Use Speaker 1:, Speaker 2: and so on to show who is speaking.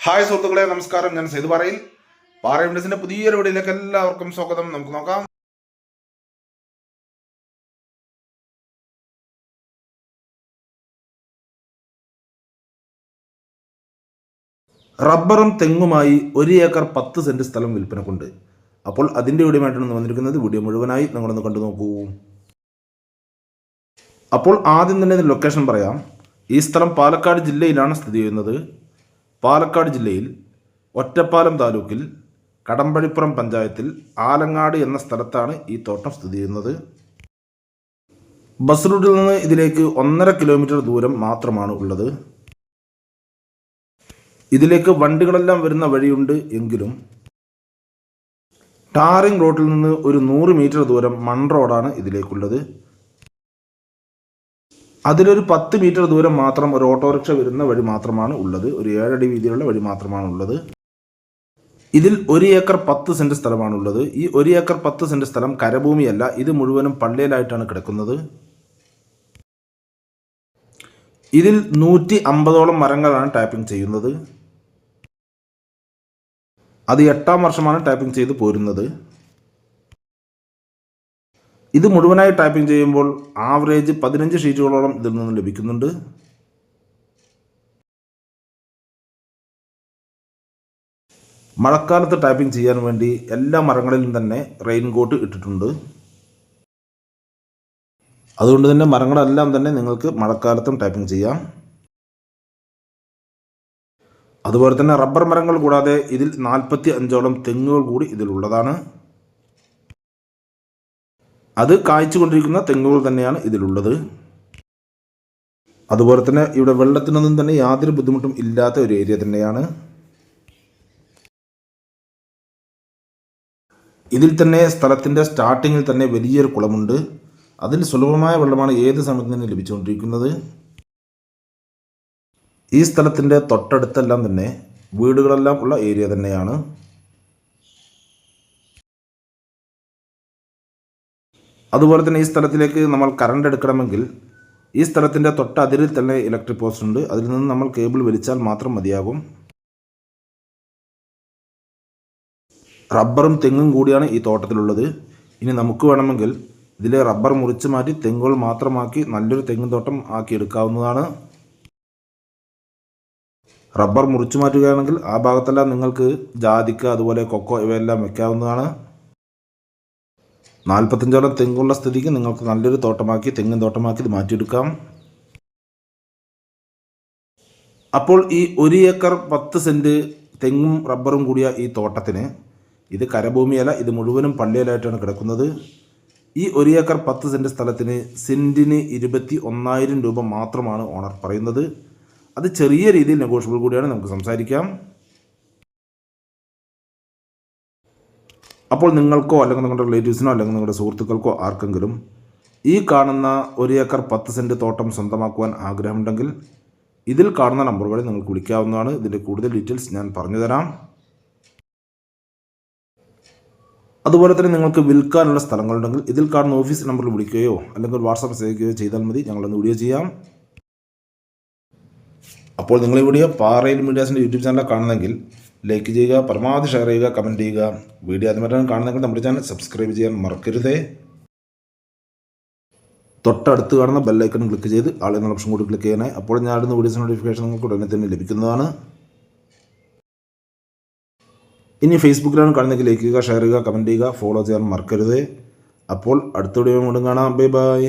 Speaker 1: Hi സുഹൃത്തുക്കളെ, നമസ്കാരം. ഞാൻ സേതു പാറയിൽ വിൻഡസിന്റെ പുതിയൊരു വീഡിയോയിലേക്ക് എല്ലാവർക്കും സ്വാഗതം. നമുക്ക് നോക്കാം. റബ്ബറും തെങ്ങുമായി 1 ഏക്കർ 10 സെന്റ് സ്ഥലം വിൽപ്പനക്കുണ്ട്. അപ്പോൾ അതിൻ്റെ വീഡിയോമായിട്ടാണ് വന്നിരിക്കുന്നത്. വീഡിയോ മുഴുവനായി നിങ്ങളൊന്ന് കണ്ടു നോക്കൂ. അപ്പോൾ ആദ്യം തന്നെ ലൊക്കേഷൻ പറയാം. ഈ സ്ഥലം പാലക്കാട് ജില്ലയിലാണ് സ്ഥിതി ചെയ്യുന്നത്. പാലക്കാട് ജില്ലയിൽ ഒറ്റപ്പാലം താലൂക്കിൽ കടമ്പഴിപ്പുറം പഞ്ചായത്തിൽ ആലങ്ങാട് എന്ന സ്ഥലത്താണ് ഈ തോട്ടം സ്ഥിതി ചെയ്യുന്നത്. ബസ് റൂട്ടിൽ നിന്ന് ഇതിലേക്ക് 1.5 കിലോമീറ്റർ ദൂരം മാത്രമാണ് ഉള്ളത്. ഇതിലേക്ക് വണ്ടികളെല്ലാം വരുന്ന വഴിയുണ്ട് എങ്കിലും ടാറിംഗ് റോഡിൽ നിന്ന് ഒരു 100 മീറ്റർ ദൂരം മൺ റോഡാണ് ഇതിലേക്കുള്ളത്. അതിലൊരു 10 മീറ്റർ ദൂരം മാത്രം ഒരു ഓട്ടോറിക്ഷ വരുന്ന വഴി മാത്രമാണ് ഉള്ളത്. ഒരു 7 അടി വീതിയിലുള്ള വഴി മാത്രമാണ് ഉള്ളത്. ഇതിൽ 1 ഏക്കർ 10 സെന്റ് സ്ഥലമാണുള്ളത്. ഈ 1 ഏക്കർ 10 സെന്റ് സ്ഥലം കരഭൂമിയല്ല, ഇത് മുഴുവനും പള്ളിയിലായിട്ടാണ് കിടക്കുന്നത്. ഇതിൽ 150ഓളം മരങ്ങളാണ് ടാപ്പിംഗ് ചെയ്യുന്നത്. അത് 8ാം വർഷമാണ് ടാപ്പിംഗ് ചെയ്ത് പോരുന്നത്. ഇത് മുഴുവനായി ടാപ്പിംഗ് ചെയ്യുമ്പോൾ ആവറേജ് 15 ഷീറ്റുകളോളം ഇതിൽ നിന്ന് ലഭിക്കുന്നുണ്ട്. മഴക്കാലത്ത് ടാപ്പിംഗ് ചെയ്യാൻ വേണ്ടി എല്ലാ മരങ്ങളിലും തന്നെ റെയിൻകോട്ട് ഇട്ടിട്ടുണ്ട്. അതുകൊണ്ട് തന്നെ മരങ്ങളെല്ലാം തന്നെ നിങ്ങൾക്ക് മഴക്കാലത്തും ടാപ്പിംഗ് ചെയ്യാം. അതുപോലെ തന്നെ റബ്ബർ മരങ്ങൾ കൂടാതെ ഇതിൽ 45ഓളം തെങ്ങുകൾ കൂടി ഇതിലുള്ളതാണ്. അത് കായ്ച്ചുകൊണ്ടിരിക്കുന്ന തെങ്ങുകൾ തന്നെയാണ് ഇതിലുള്ളത്. അതുപോലെ തന്നെ ഇവിടെ വെള്ളത്തിനൊന്നും തന്നെ യാതൊരു ബുദ്ധിമുട്ടും ഇല്ലാത്ത ഒരു ഏരിയ തന്നെയാണ്. ഇതിൽ തന്നെ സ്ഥലത്തിൻ്റെ സ്റ്റാർട്ടിങ്ങിൽ തന്നെ വലിയൊരു കുളമുണ്ട്. അതിൽ സുലഭമായ വെള്ളമാണ് ഏത് സമയത്ത് തന്നെ ലഭിച്ചുകൊണ്ടിരിക്കുന്നത്. ഈ സ്ഥലത്തിൻ്റെ തൊട്ടടുത്തെല്ലാം തന്നെ വീടുകളെല്ലാം ഉള്ള ഏരിയ തന്നെയാണ്. അതുപോലെ തന്നെ ഈ സ്ഥലത്തിലേക്ക് നമ്മൾ കറണ്ട് എടുക്കണമെങ്കിൽ ഈ സ്ഥലത്തിൻ്റെ തൊട്ടതിരിൽ തന്നെ ഇലക്ട്രിക് പോസ്റ്റ് ഉണ്ട്. അതിൽ നിന്ന് നമ്മൾ കേബിൾ വലിച്ചാൽ മാത്രം മതിയാകും. റബ്ബറും തെങ്ങും കൂടിയാണ് ഈ തോട്ടത്തിലുള്ളത്. ഇനി നമുക്ക് വേണമെങ്കിൽ ഇതിലെ റബ്ബർ മുറിച്ച് മാറ്റി തെങ്ങുകൾ മാത്രമാക്കി നല്ലൊരു തെങ്ങും തോട്ടം ആക്കി എടുക്കാവുന്നതാണ്. റബ്ബർ മുറിച്ചു മാറ്റുകയാണെങ്കിൽ ആ ഭാഗത്തെല്ലാം നിങ്ങൾക്ക് ജാതിക്ക അതുപോലെ കൊക്കോ ഇവയെല്ലാം വയ്ക്കാവുന്നതാണ്. 45ഓളം തെങ്ങുള്ള സ്ഥിതിക്ക് നിങ്ങൾക്ക് നല്ലൊരു തോട്ടമാക്കി തെങ്ങിൻ തോട്ടമാക്കി ഇത് മാറ്റിയെടുക്കാം. അപ്പോൾ ഈ 1 ഏക്കർ 10 സെന്റ് തെങ്ങും റബ്ബറും കൂടിയ ഈ തോട്ടത്തിന്, ഇത് കരഭൂമിയല്ല, ഇത് മുഴുവനും പള്ളിയിലായിട്ടാണ് കിടക്കുന്നത്. ഈ 1 ഏക്കർ 10 സെന്റ് സ്ഥലത്തിന് സെന്റിന് 21,000 രൂപ മാത്രമാണ് ഓണർ പറയുന്നത്. അത് ചെറിയ രീതിയിൽ നെഗോഷ്യബിൾ കൂടിയാണ്, നമുക്ക് സംസാരിക്കാം. അപ്പോൾ നിങ്ങൾക്കോ അല്ലെങ്കിൽ നിങ്ങളുടെ റിലേറ്റീവ്സിനോ അല്ലെങ്കിൽ നിങ്ങളുടെ സുഹൃത്തുക്കൾക്കോ ആർക്കെങ്കിലും ഈ കാണുന്ന 1 ഏക്കർ 10 സെന്റ് തോട്ടം സ്വന്തമാക്കുവാൻ ആഗ്രഹമുണ്ടെങ്കിൽ ഇതിൽ കാണുന്ന നമ്പറുകളിൽ നിങ്ങൾക്ക് വിളിക്കാവുന്നതാണ്. ഇതിൻ്റെ കൂടുതൽ ഡീറ്റെയിൽസ് ഞാൻ പറഞ്ഞു തരാം. അതുപോലെ തന്നെ നിങ്ങൾക്ക് വിൽക്കാനുള്ള സ്ഥലങ്ങളുണ്ടെങ്കിൽ ഇതിൽ കാണുന്ന ഓഫീസ് നമ്പറിൽ വിളിക്കുകയോ അല്ലെങ്കിൽ വാട്സാപ്പ് ചെയ്യുകയോ ചെയ്താൽ മതി. ഞങ്ങളൊന്ന് വീഡിയോ ചെയ്യാം. അപ്പോൾ നിങ്ങൾ ഈ വീഡിയോ പാറയിൽ മീഡിയാസിൻ്റെ യൂട്യൂബ് ചാനൽ കാണുന്നെങ്കിൽ ലൈക്ക് ചെയ്യുക, പരമാവധി ഷെയർ ചെയ്യുക, കമൻറ്റ് ചെയ്യുക. വീഡിയോ ആദ്യമായിട്ടാണ് കാണുന്നെങ്കിൽ നമ്മുടെ ചാനൽ സബ്സ്ക്രൈബ് ചെയ്യാൻ മറക്കരുതേ. തൊട്ടടുത്ത് കാണുന്ന ബെല്ലൈക്കൺ ക്ലിക്ക് ചെയ്ത് ആൾ എന്നുള്ള ഓപ്ഷൻ കൂടി ക്ലിക്ക് ചെയ്യാനായി. അപ്പോൾ ഞാൻ ഇടുന്ന വീഡിയോസ് നോട്ടിഫിക്കേഷൻ നിങ്ങൾക്ക് ഉടനെ തന്നെ ലഭിക്കുന്നതാണ്. ഇനി ഫേസ്ബുക്കിലാണ് കാണുന്നെങ്കിൽ ലൈക്ക് ചെയ്യുക, ഷെയർ ചെയ്യുക, കമൻറ്റ് ചെയ്യുക, ഫോളോ ചെയ്യാൻ മറക്കരുതേ. അപ്പോൾ അടുത്ത വീഡിയോ വീണ്ടും കാണാം. Bye bye.